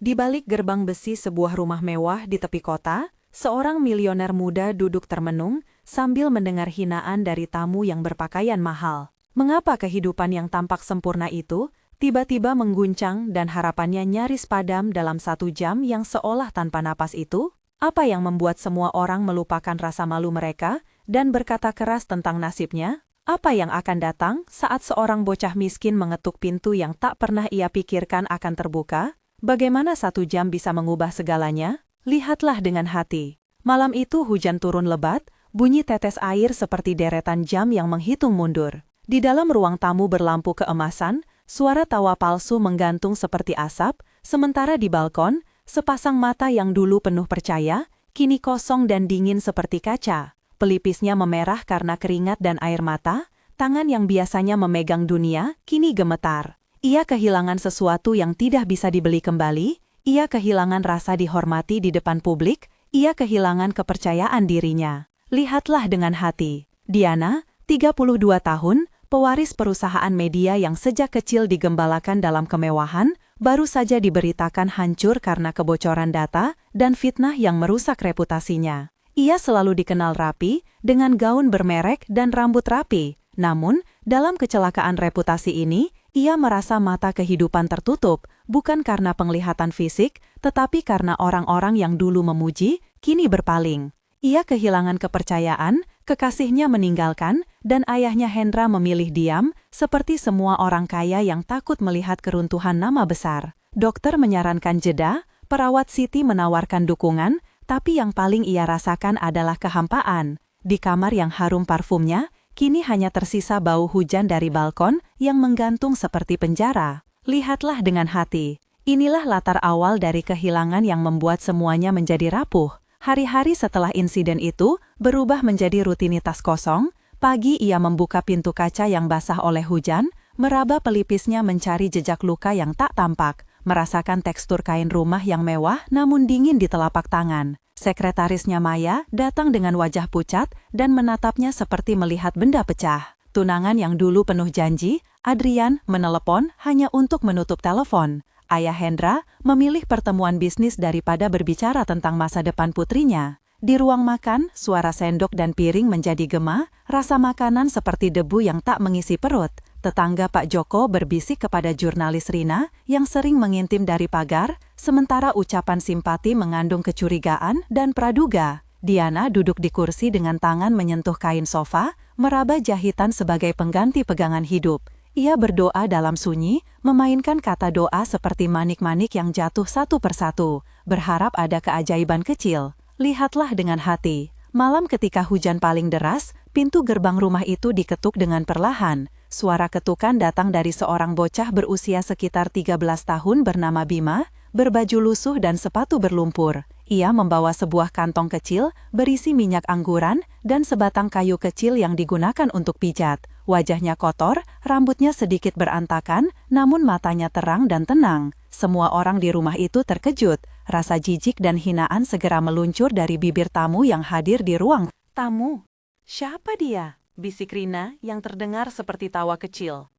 Di balik gerbang besi sebuah rumah mewah di tepi kota, seorang milioner muda duduk termenung sambil mendengar hinaan dari tamu yang berpakaian mahal. Mengapa kehidupan yang tampak sempurna itu tiba-tiba mengguncang dan harapannya nyaris padam dalam 1 jam yang seolah tanpa napas itu? Apa yang membuat semua orang melupakan rasa malu mereka dan berkata keras tentang nasibnya? Apa yang akan datang saat seorang bocah miskin mengetuk pintu yang tak pernah ia pikirkan akan terbuka? Bagaimana 1 jam bisa mengubah segalanya? Lihatlah dengan hati. Malam itu hujan turun lebat, bunyi tetes air seperti deretan jam yang menghitung mundur. Di dalam ruang tamu berlampu keemasan, suara tawa palsu menggantung seperti asap, sementara di balkon, sepasang mata yang dulu penuh percaya, kini kosong dan dingin seperti kaca. Pelipisnya memerah karena keringat dan air mata, tangan yang biasanya memegang dunia, kini gemetar. Ia kehilangan sesuatu yang tidak bisa dibeli kembali, ia kehilangan rasa dihormati di depan publik, ia kehilangan kepercayaan dirinya. Lihatlah dengan hati. Diana, 32 tahun, pewaris perusahaan media yang sejak kecil digembalakan dalam kemewahan, baru saja diberitakan hancur karena kebocoran data dan fitnah yang merusak reputasinya. Ia selalu dikenal rapi, dengan gaun bermerek dan rambut rapi. Namun, dalam kecelakaan reputasi ini, ia merasa mata kehidupan tertutup, bukan karena penglihatan fisik, tetapi karena orang-orang yang dulu memuji, kini berpaling. Ia kehilangan kepercayaan, kekasihnya meninggalkan, dan ayahnya Hendra memilih diam, seperti semua orang kaya yang takut melihat keruntuhan nama besar. Dokter menyarankan jeda, perawat Siti menawarkan dukungan, tapi yang paling ia rasakan adalah kehampaan. Di kamar yang harum parfumnya, kini hanya tersisa bau hujan dari balkon yang menggantung seperti penjara. Lihatlah dengan hati. Inilah latar awal dari kehilangan yang membuat semuanya menjadi rapuh. Hari-hari setelah insiden itu berubah menjadi rutinitas kosong. Pagi ia membuka pintu kaca yang basah oleh hujan, meraba pelipisnya mencari jejak luka yang tak tampak, merasakan tekstur kain rumah yang mewah namun dingin di telapak tangan. Sekretarisnya Maya datang dengan wajah pucat dan menatapnya seperti melihat benda pecah. Tunangan yang dulu penuh janji, Adrian, menelepon hanya untuk menutup telepon. Ayah Hendra memilih pertemuan bisnis daripada berbicara tentang masa depan putrinya. Di ruang makan, suara sendok dan piring menjadi gema, rasa makanan seperti debu yang tak mengisi perut. Tetangga Pak Joko berbisik kepada jurnalis Rina yang sering mengintip dari pagar, sementara ucapan simpati mengandung kecurigaan dan praduga. Diana duduk di kursi dengan tangan menyentuh kain sofa, meraba jahitan sebagai pengganti pegangan hidup. Ia berdoa dalam sunyi, memainkan kata doa seperti manik-manik yang jatuh satu persatu, berharap ada keajaiban kecil. Lihatlah dengan hati. Malam ketika hujan paling deras, pintu gerbang rumah itu diketuk dengan perlahan. Suara ketukan datang dari seorang bocah berusia sekitar 13 tahun bernama Bima, berbaju lusuh dan sepatu berlumpur. Ia membawa sebuah kantong kecil berisi minyak angguran dan sebatang kayu kecil yang digunakan untuk pijat. Wajahnya kotor, rambutnya sedikit berantakan, namun matanya terang dan tenang. Semua orang di rumah itu terkejut. Rasa jijik dan hinaan segera meluncur dari bibir tamu yang hadir di ruang tamu. Siapa dia? Bisik Rina yang terdengar seperti tawa kecil.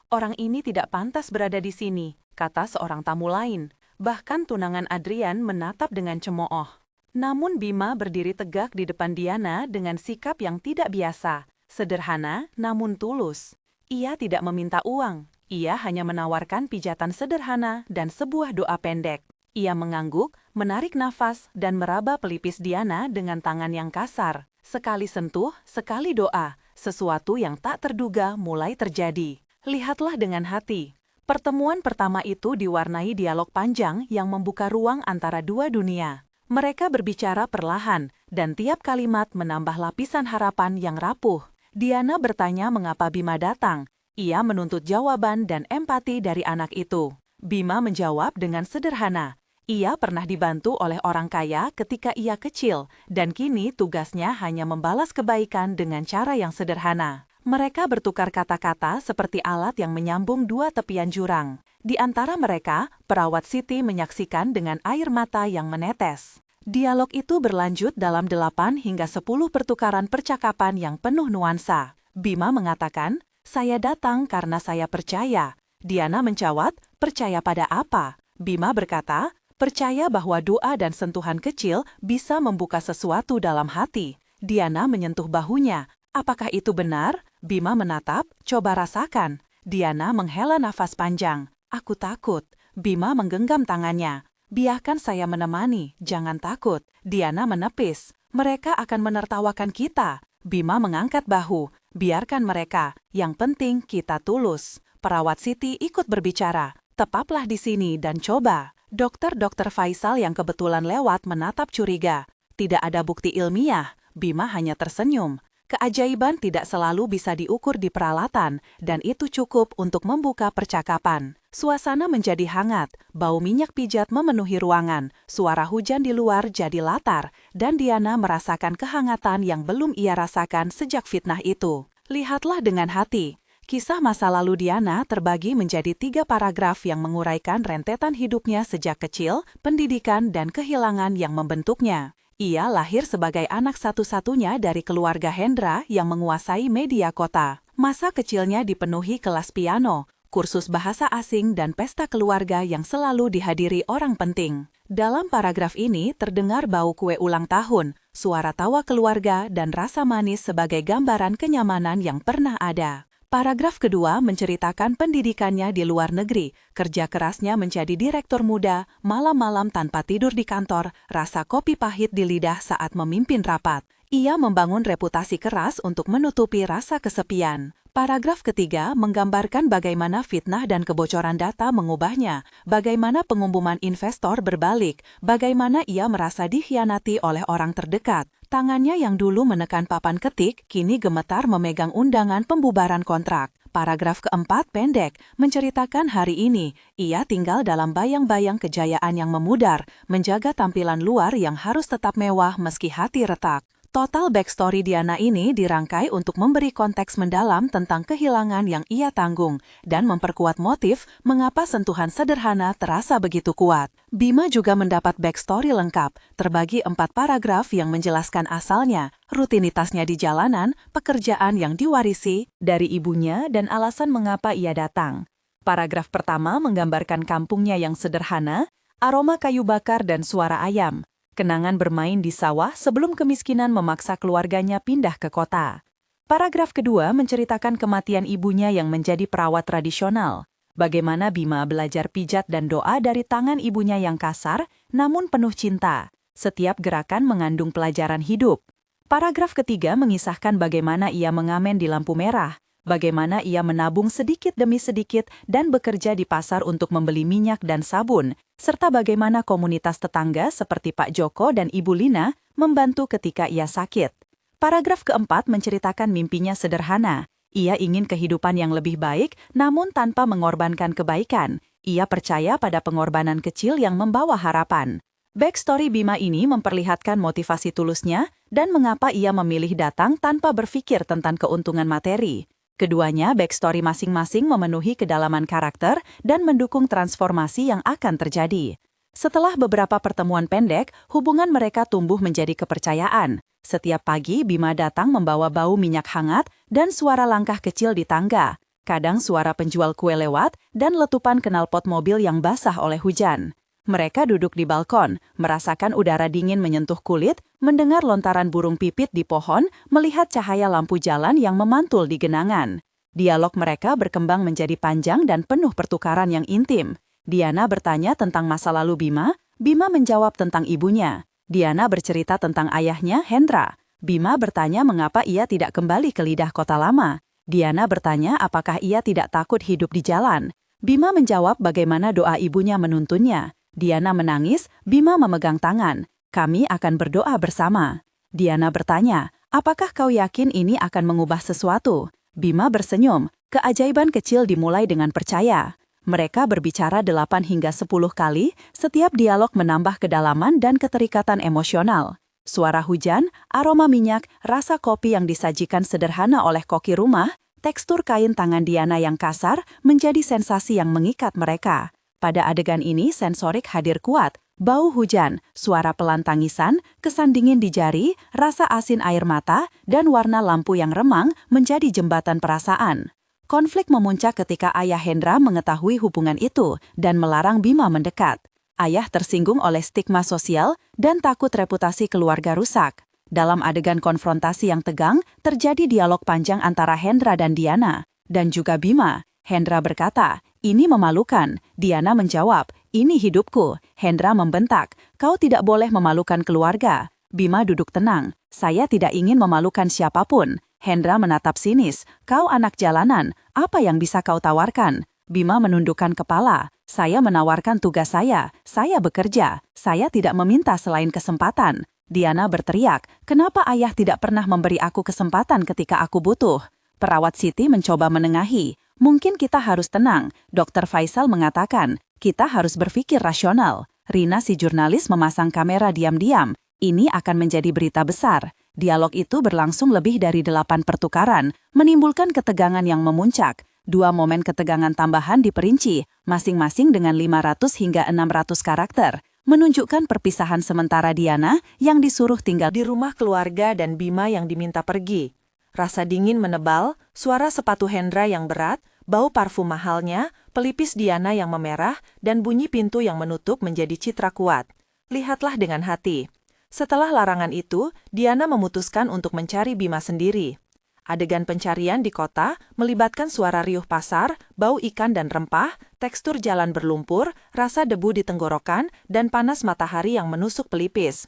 Orang ini tidak pantas berada di sini, kata seorang tamu lain. Bahkan tunangan Adrian menatap dengan cemooh. Namun Bima berdiri tegak di depan Diana dengan sikap yang tidak biasa. Sederhana namun tulus. Ia tidak meminta uang. Ia hanya menawarkan pijatan sederhana dan sebuah doa pendek. Ia mengangguk, menarik nafas, dan meraba pelipis Diana dengan tangan yang kasar. Sekali sentuh, sekali doa. Sesuatu yang tak terduga mulai terjadi. Lihatlah dengan hati. Pertemuan pertama itu diwarnai dialog panjang yang membuka ruang antara dua dunia. Mereka berbicara perlahan, dan tiap kalimat menambah lapisan harapan yang rapuh. Diana bertanya mengapa Bima datang. Ia menuntut jawaban dan empati dari anak itu. Bima menjawab dengan sederhana. Ia pernah dibantu oleh orang kaya ketika ia kecil, dan kini tugasnya hanya membalas kebaikan dengan cara yang sederhana. Mereka bertukar kata-kata seperti alat yang menyambung dua tepian jurang. Di antara mereka, perawat Siti menyaksikan dengan air mata yang menetes. Dialog itu berlanjut dalam 8 hingga 10 pertukaran percakapan yang penuh nuansa. Bima mengatakan, "Saya datang karena saya percaya." Diana menjawab, "Percaya pada apa?" Bima berkata, percaya bahwa doa dan sentuhan kecil bisa membuka sesuatu dalam hati. Diana menyentuh bahunya. Apakah itu benar? Bima menatap, coba rasakan. Diana menghela nafas panjang. Aku takut. Bima menggenggam tangannya. Biarkan saya menemani, jangan takut. Diana menepis. Mereka akan menertawakan kita. Bima mengangkat bahu. Biarkan mereka. Yang penting kita tulus. Perawat Siti ikut berbicara. Tetaplah di sini dan coba. Dokter Faisal yang kebetulan lewat menatap curiga. Tidak ada bukti ilmiah. Bima hanya tersenyum. Keajaiban tidak selalu bisa diukur di peralatan, dan itu cukup untuk membuka percakapan. Suasana menjadi hangat, bau minyak pijat memenuhi ruangan, suara hujan di luar jadi latar, dan Diana merasakan kehangatan yang belum ia rasakan sejak fitnah itu. Lihatlah dengan hati. Kisah masa lalu Diana terbagi menjadi 3 paragraf yang menguraikan rentetan hidupnya sejak kecil, pendidikan, dan kehilangan yang membentuknya. Ia lahir sebagai anak satu-satunya dari keluarga Hendra yang menguasai media kota. Masa kecilnya dipenuhi kelas piano, kursus bahasa asing, dan pesta keluarga yang selalu dihadiri orang penting. Dalam paragraf ini terdengar bau kue ulang tahun, suara tawa keluarga, dan rasa manis sebagai gambaran kenyamanan yang pernah ada. Paragraf kedua menceritakan pendidikannya di luar negeri, kerja kerasnya menjadi direktur muda, malam-malam tanpa tidur di kantor, rasa kopi pahit di lidah saat memimpin rapat. Ia membangun reputasi keras untuk menutupi rasa kesepian. Paragraf ketiga menggambarkan bagaimana fitnah dan kebocoran data mengubahnya, bagaimana pengumuman investor berbalik, bagaimana ia merasa dikhianati oleh orang terdekat. Tangannya yang dulu menekan papan ketik, kini gemetar memegang undangan pembubaran kontrak. Paragraf keempat pendek, menceritakan hari ini, ia tinggal dalam bayang-bayang kejayaan yang memudar, menjaga tampilan luar yang harus tetap mewah meski hati retak. Total backstory Diana ini dirangkai untuk memberi konteks mendalam tentang kehilangan yang ia tanggung dan memperkuat motif mengapa sentuhan sederhana terasa begitu kuat. Bima juga mendapat backstory lengkap, terbagi 4 paragraf yang menjelaskan asalnya, rutinitasnya di jalanan, pekerjaan yang diwarisi dari ibunya, dan alasan mengapa ia datang. Paragraf pertama menggambarkan kampungnya yang sederhana, aroma kayu bakar dan suara ayam. Kenangan bermain di sawah sebelum kemiskinan memaksa keluarganya pindah ke kota. Paragraf kedua menceritakan kematian ibunya yang menjadi perawat tradisional. Bagaimana Bima belajar pijat dan doa dari tangan ibunya yang kasar, namun penuh cinta. Setiap gerakan mengandung pelajaran hidup. Paragraf ketiga mengisahkan bagaimana ia mengamen di lampu merah, bagaimana ia menabung sedikit demi sedikit dan bekerja di pasar untuk membeli minyak dan sabun, serta bagaimana komunitas tetangga seperti Pak Joko dan Ibu Lina membantu ketika ia sakit. Paragraf keempat menceritakan mimpinya sederhana. Ia ingin kehidupan yang lebih baik, namun tanpa mengorbankan kebaikan. Ia percaya pada pengorbanan kecil yang membawa harapan. Backstory Bima ini memperlihatkan motivasi tulusnya dan mengapa ia memilih datang tanpa berpikir tentang keuntungan materi. Keduanya backstory masing-masing memenuhi kedalaman karakter dan mendukung transformasi yang akan terjadi. Setelah beberapa pertemuan pendek, hubungan mereka tumbuh menjadi kepercayaan. Setiap pagi Bima datang membawa bau minyak hangat dan suara langkah kecil di tangga. Kadang suara penjual kue lewat dan letupan knalpot mobil yang basah oleh hujan. Mereka duduk di balkon, merasakan udara dingin menyentuh kulit, mendengar lontaran burung pipit di pohon, melihat cahaya lampu jalan yang memantul di genangan. Dialog mereka berkembang menjadi panjang dan penuh pertukaran yang intim. Diana bertanya tentang masa lalu Bima, Bima menjawab tentang ibunya. Diana bercerita tentang ayahnya, Hendra. Bima bertanya mengapa ia tidak kembali ke lidah kota lama. Diana bertanya apakah ia tidak takut hidup di jalan. Bima menjawab bagaimana doa ibunya menuntunnya. Diana menangis, Bima memegang tangan. Kami akan berdoa bersama. Diana bertanya, apakah kau yakin ini akan mengubah sesuatu? Bima bersenyum, keajaiban kecil dimulai dengan percaya. Mereka berbicara 8 hingga 10 kali, setiap dialog menambah kedalaman dan keterikatan emosional. Suara hujan, aroma minyak, rasa kopi yang disajikan sederhana oleh koki rumah, tekstur kain tangan Diana yang kasar menjadi sensasi yang mengikat mereka. Pada adegan ini sensorik hadir kuat, bau hujan, suara pelan tangisan, kesan dingin di jari, rasa asin air mata, dan warna lampu yang remang menjadi jembatan perasaan. Konflik memuncak ketika ayah Hendra mengetahui hubungan itu dan melarang Bima mendekat. Ayah tersinggung oleh stigma sosial dan takut reputasi keluarga rusak. Dalam adegan konfrontasi yang tegang, terjadi dialog panjang antara Hendra dan Diana, dan juga Bima. Hendra berkata, "Ini memalukan." Diana menjawab, "Ini hidupku." Hendra membentak, "Kau tidak boleh memalukan keluarga." Bima duduk tenang, "Saya tidak ingin memalukan siapapun." Hendra menatap sinis, "Kau anak jalanan, apa yang bisa kau tawarkan?" Bima menundukkan kepala, "Saya menawarkan tugas saya bekerja, saya tidak meminta selain kesempatan." Diana berteriak, "Kenapa ayah tidak pernah memberi aku kesempatan ketika aku butuh?" Perawat Siti mencoba menengahi, "Mungkin kita harus tenang." Dr. Faisal mengatakan, "Kita harus berpikir rasional." Rina si jurnalis memasang kamera diam-diam. Ini akan menjadi berita besar. Dialog itu berlangsung lebih dari 8 pertukaran, menimbulkan ketegangan yang memuncak. 2 momen ketegangan tambahan diperinci, masing-masing dengan 500 hingga 600 karakter, menunjukkan perpisahan sementara Diana yang disuruh tinggal di rumah keluarga dan Bima yang diminta pergi. Rasa dingin menebal, suara sepatu Hendra yang berat, bau parfum mahalnya, pelipis Diana yang memerah, dan bunyi pintu yang menutup menjadi citra kuat. Lihatlah dengan hati. Setelah larangan itu, Diana memutuskan untuk mencari Bima sendiri. Adegan pencarian di kota melibatkan suara riuh pasar, bau ikan dan rempah, tekstur jalan berlumpur, rasa debu di tenggorokan, dan panas matahari yang menusuk pelipis.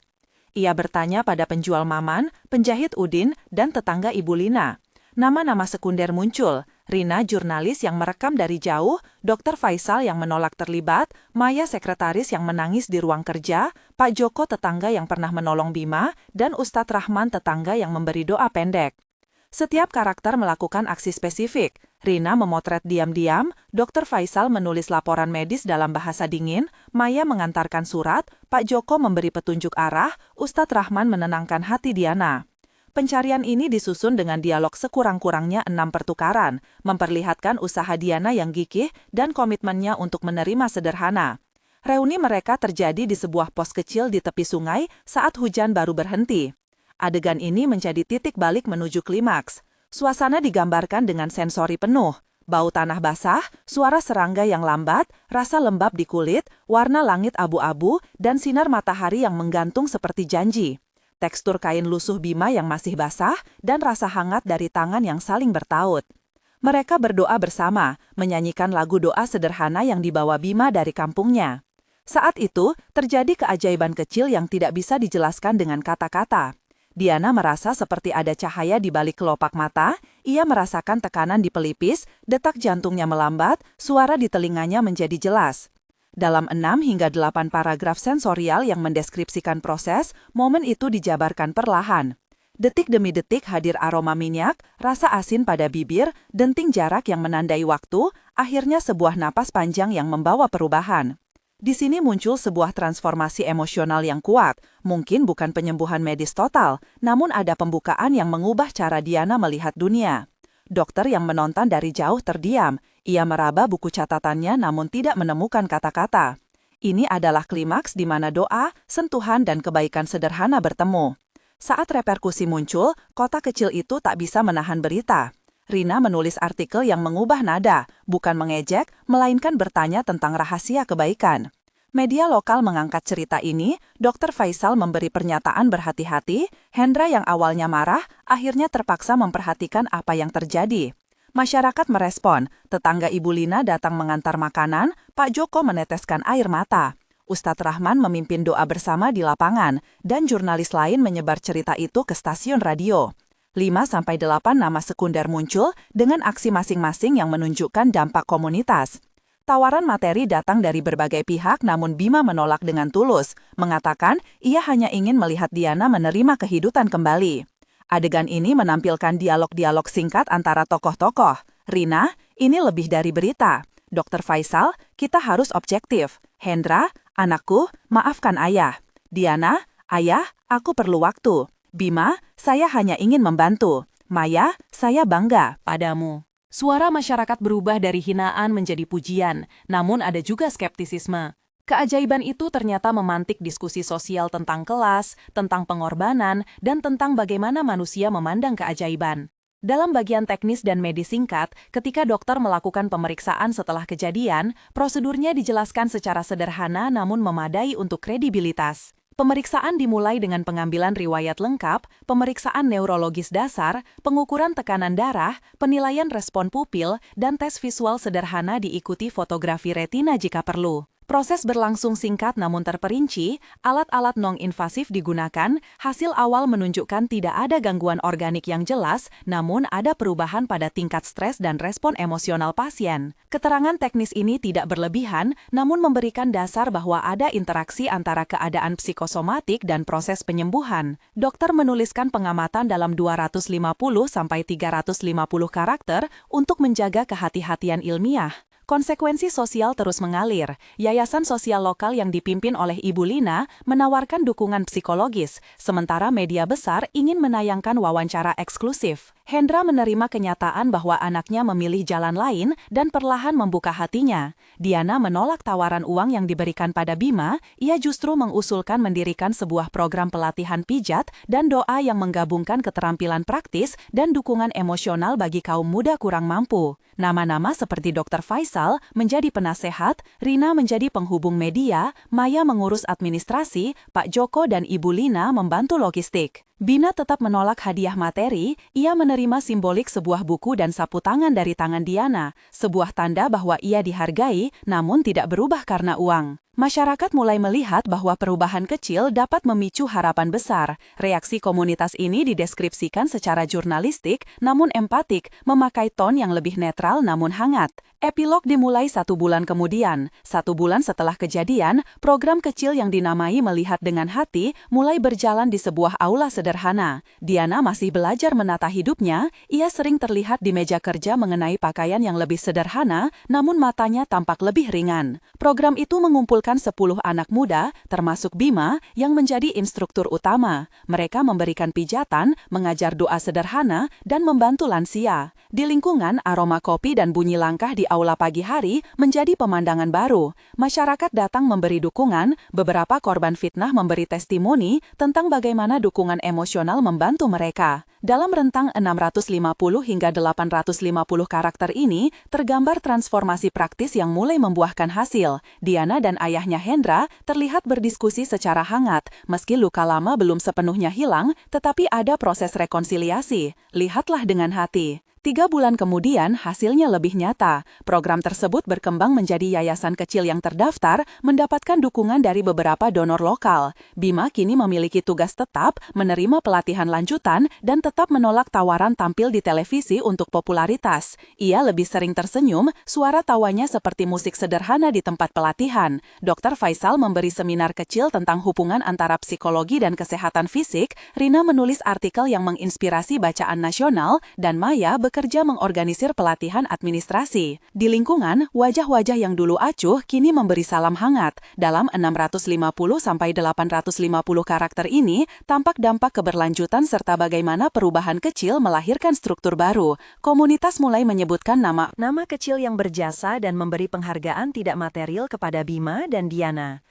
Ia bertanya pada penjual maman, penjahit Udin, dan tetangga Ibu Lina. Nama-nama sekunder muncul, Rina jurnalis yang merekam dari jauh, Dr. Faisal yang menolak terlibat, Maya sekretaris yang menangis di ruang kerja, Pak Joko tetangga yang pernah menolong Bima, dan Ustadz Rahman tetangga yang memberi doa pendek. Setiap karakter melakukan aksi spesifik. Rina memotret diam-diam, Dr. Faisal menulis laporan medis dalam bahasa dingin, Maya mengantarkan surat, Pak Joko memberi petunjuk arah, Ustadz Rahman menenangkan hati Diana. Pencarian ini disusun dengan dialog sekurang-kurangnya 6 pertukaran, memperlihatkan usaha Diana yang gigih dan komitmennya untuk menerima sederhana. Reuni mereka terjadi di sebuah pos kecil di tepi sungai saat hujan baru berhenti. Adegan ini menjadi titik balik menuju klimaks. Suasana digambarkan dengan sensori penuh. Bau tanah basah, suara serangga yang lambat, rasa lembab di kulit, warna langit abu-abu, dan sinar matahari yang menggantung seperti janji. Tekstur kain lusuh Bima yang masih basah, dan rasa hangat dari tangan yang saling bertaut. Mereka berdoa bersama, menyanyikan lagu doa sederhana yang dibawa Bima dari kampungnya. Saat itu, terjadi keajaiban kecil yang tidak bisa dijelaskan dengan kata-kata. Diana merasa seperti ada cahaya di balik kelopak mata, ia merasakan tekanan di pelipis, detak jantungnya melambat, suara di telinganya menjadi jelas. Dalam 6 hingga 8 paragraf sensorial yang mendeskripsikan proses, momen itu dijabarkan perlahan. Detik demi detik hadir aroma minyak, rasa asin pada bibir, denting jarak yang menandai waktu, akhirnya sebuah napas panjang yang membawa perubahan. Di sini muncul sebuah transformasi emosional yang kuat, mungkin bukan penyembuhan medis total, namun ada pembukaan yang mengubah cara Diana melihat dunia. Dokter yang menonton dari jauh terdiam, ia meraba buku catatannya namun tidak menemukan kata-kata. Ini adalah klimaks di mana doa, sentuhan dan kebaikan sederhana bertemu. Saat reperkusi muncul, kota kecil itu tak bisa menahan berita. Rina menulis artikel yang mengubah nada, bukan mengejek, melainkan bertanya tentang rahasia kebaikan. Media lokal mengangkat cerita ini, Dr. Faisal memberi pernyataan berhati-hati, Hendra yang awalnya marah, akhirnya terpaksa memperhatikan apa yang terjadi. Masyarakat merespon, tetangga Ibu Lina datang mengantar makanan, Pak Joko meneteskan air mata. Ustadz Rahman memimpin doa bersama di lapangan, dan jurnalis lain menyebar cerita itu ke stasiun radio. 5-8 nama sekunder muncul dengan aksi masing-masing yang menunjukkan dampak komunitas. Tawaran materi datang dari berbagai pihak namun Bima menolak dengan tulus, mengatakan ia hanya ingin melihat Diana menerima kehidupan kembali. Adegan ini menampilkan dialog-dialog singkat antara tokoh-tokoh. Rina, ini lebih dari berita. Dr. Faisal, kita harus objektif. Hendra, anakku, maafkan ayah. Diana, ayah, aku perlu waktu. Bima, saya hanya ingin membantu. Maya, saya bangga padamu. Suara masyarakat berubah dari hinaan menjadi pujian, namun ada juga skeptisisme. Keajaiban itu ternyata memantik diskusi sosial tentang kelas, tentang pengorbanan, dan tentang bagaimana manusia memandang keajaiban. Dalam bagian teknis dan medis singkat, ketika dokter melakukan pemeriksaan setelah kejadian, prosedurnya dijelaskan secara sederhana namun memadai untuk kredibilitas. Pemeriksaan dimulai dengan pengambilan riwayat lengkap, pemeriksaan neurologis dasar, pengukuran tekanan darah, penilaian respon pupil, dan tes visual sederhana diikuti fotografi retina jika perlu. Proses berlangsung singkat namun terperinci, alat-alat non-invasif digunakan, hasil awal menunjukkan tidak ada gangguan organik yang jelas, namun ada perubahan pada tingkat stres dan respon emosional pasien. Keterangan teknis ini tidak berlebihan, namun memberikan dasar bahwa ada interaksi antara keadaan psikosomatik dan proses penyembuhan. Dokter menuliskan pengamatan dalam 250-350 karakter untuk menjaga kehati-hatian ilmiah. Konsekuensi sosial terus mengalir. Yayasan sosial lokal yang dipimpin oleh Ibu Lina menawarkan dukungan psikologis, sementara media besar ingin menayangkan wawancara eksklusif. Hendra menerima kenyataan bahwa anaknya memilih jalan lain dan perlahan membuka hatinya. Diana menolak tawaran uang yang diberikan pada Bima, ia justru mengusulkan mendirikan sebuah program pelatihan pijat dan doa yang menggabungkan keterampilan praktis dan dukungan emosional bagi kaum muda kurang mampu. Nama-nama seperti Dr. Faisal menjadi penasehat, Rina menjadi penghubung media, Maya mengurus administrasi, Pak Joko dan Ibu Lina membantu logistik. Bina tetap menolak hadiah materi, ia menerima simbolik sebuah buku dan sapu tangan dari tangan Diana, sebuah tanda bahwa ia dihargai namun tidak berubah karena uang. Masyarakat mulai melihat bahwa perubahan kecil dapat memicu harapan besar. Reaksi komunitas ini dideskripsikan secara jurnalistik namun empatik, memakai ton yang lebih netral namun hangat. Epilog dimulai 1 bulan kemudian. 1 bulan setelah kejadian, program kecil yang dinamai Melihat Dengan Hati mulai berjalan di sebuah aula sederhana. Diana masih belajar menata hidupnya, ia sering terlihat di meja kerja mengenai pakaian yang lebih sederhana, namun matanya tampak lebih ringan. Program itu mengumpulkan 10 anak muda, termasuk Bima, yang menjadi instruktur utama. Mereka memberikan pijatan, mengajar doa sederhana, dan membantu lansia. Di lingkungan, aroma kopi dan bunyi langkah di aula pagi hari menjadi pemandangan baru. Masyarakat datang memberi dukungan, beberapa korban fitnah memberi testimoni tentang bagaimana dukungan emosional membantu mereka. Dalam rentang 650 hingga 850 karakter ini, tergambar transformasi praktis yang mulai membuahkan hasil. Diana dan ayahnya Hendra terlihat berdiskusi secara hangat, meski luka lama belum sepenuhnya hilang, tetapi ada proses rekonsiliasi. Lihatlah dengan hati. 3 bulan kemudian, hasilnya lebih nyata. Program tersebut berkembang menjadi yayasan kecil yang terdaftar, mendapatkan dukungan dari beberapa donor lokal. Bima kini memiliki tugas tetap, menerima pelatihan lanjutan, dan tetap menolak tawaran tampil di televisi untuk popularitas. Ia lebih sering tersenyum, suara tawanya seperti musik sederhana di tempat pelatihan. Dr. Faisal memberi seminar kecil tentang hubungan antara psikologi dan kesehatan fisik, Rina menulis artikel yang menginspirasi bacaan nasional, dan Maya bekerja mengorganisir pelatihan administrasi. Di lingkungan, wajah-wajah yang dulu acuh kini memberi salam hangat. Dalam 650-850 karakter ini, tampak dampak keberlanjutan serta bagaimana perubahan kecil melahirkan struktur baru. Komunitas mulai menyebutkan nama kecil yang berjasa dan memberi penghargaan tidak material kepada Bima dan Diana.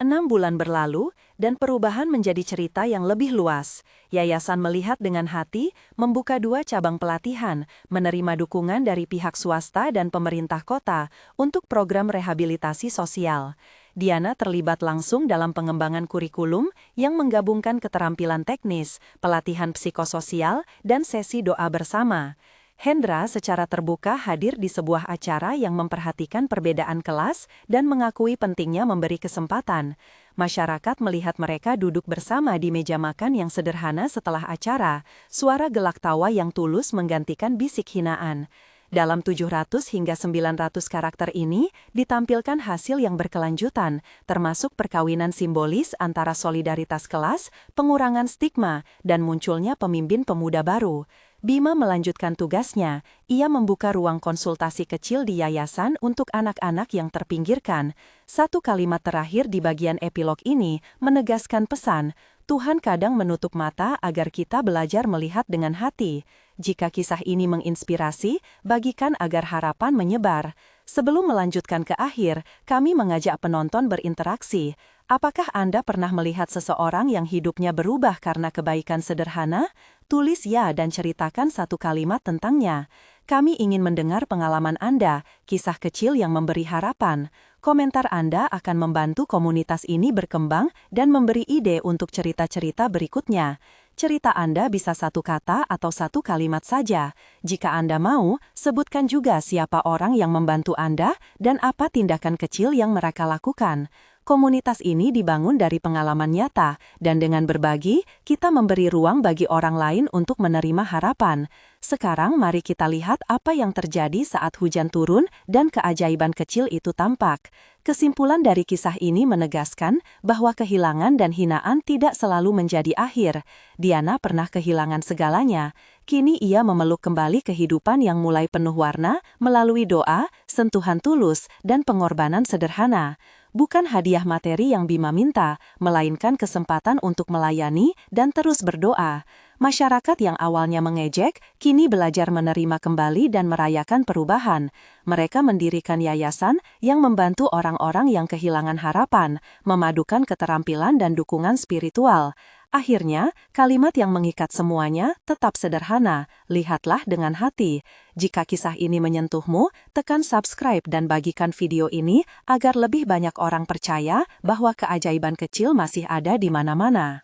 6 bulan berlalu, dan perubahan menjadi cerita yang lebih luas. Yayasan Melihat Dengan Hati membuka 2 cabang pelatihan, menerima dukungan dari pihak swasta dan pemerintah kota untuk program rehabilitasi sosial. Diana terlibat langsung dalam pengembangan kurikulum yang menggabungkan keterampilan teknis, pelatihan psikososial, dan sesi doa bersama. Hendra secara terbuka hadir di sebuah acara yang memperhatikan perbedaan kelas dan mengakui pentingnya memberi kesempatan. Masyarakat melihat mereka duduk bersama di meja makan yang sederhana setelah acara, suara gelak tawa yang tulus menggantikan bisik hinaan. Dalam 700 hingga 900 karakter ini, ditampilkan hasil yang berkelanjutan, termasuk perkawinan simbolis antara solidaritas kelas, pengurangan stigma, dan munculnya pemimpin pemuda baru. Bima melanjutkan tugasnya, ia membuka ruang konsultasi kecil di yayasan untuk anak-anak yang terpinggirkan. 1 kalimat terakhir di bagian epilog ini menegaskan pesan, Tuhan kadang menutup mata agar kita belajar melihat dengan hati. Jika kisah ini menginspirasi, bagikan agar harapan menyebar. Sebelum melanjutkan ke akhir, kami mengajak penonton berinteraksi. Apakah Anda pernah melihat seseorang yang hidupnya berubah karena kebaikan sederhana? Tulis ya dan ceritakan satu kalimat tentangnya. Kami ingin mendengar pengalaman Anda, kisah kecil yang memberi harapan. Komentar Anda akan membantu komunitas ini berkembang dan memberi ide untuk cerita-cerita berikutnya. Cerita Anda bisa satu kata atau satu kalimat saja. Jika Anda mau, sebutkan juga siapa orang yang membantu Anda dan apa tindakan kecil yang mereka lakukan. Komunitas ini dibangun dari pengalaman nyata, dan dengan berbagi, kita memberi ruang bagi orang lain untuk menerima harapan. Sekarang mari kita lihat apa yang terjadi saat hujan turun dan keajaiban kecil itu tampak. Kesimpulan dari kisah ini menegaskan bahwa kehilangan dan hinaan tidak selalu menjadi akhir. Diana pernah kehilangan segalanya. Kini ia memeluk kembali kehidupan yang mulai penuh warna melalui doa, sentuhan tulus, dan pengorbanan sederhana. Bukan hadiah materi yang Bima minta, melainkan kesempatan untuk melayani dan terus berdoa. Masyarakat yang awalnya mengejek, kini belajar menerima kembali dan merayakan perubahan. Mereka mendirikan yayasan yang membantu orang-orang yang kehilangan harapan, memadukan keterampilan dan dukungan spiritual. Akhirnya, kalimat yang mengikat semuanya tetap sederhana, lihatlah dengan hati. Jika kisah ini menyentuhmu, tekan subscribe dan bagikan video ini agar lebih banyak orang percaya bahwa keajaiban kecil masih ada di mana-mana.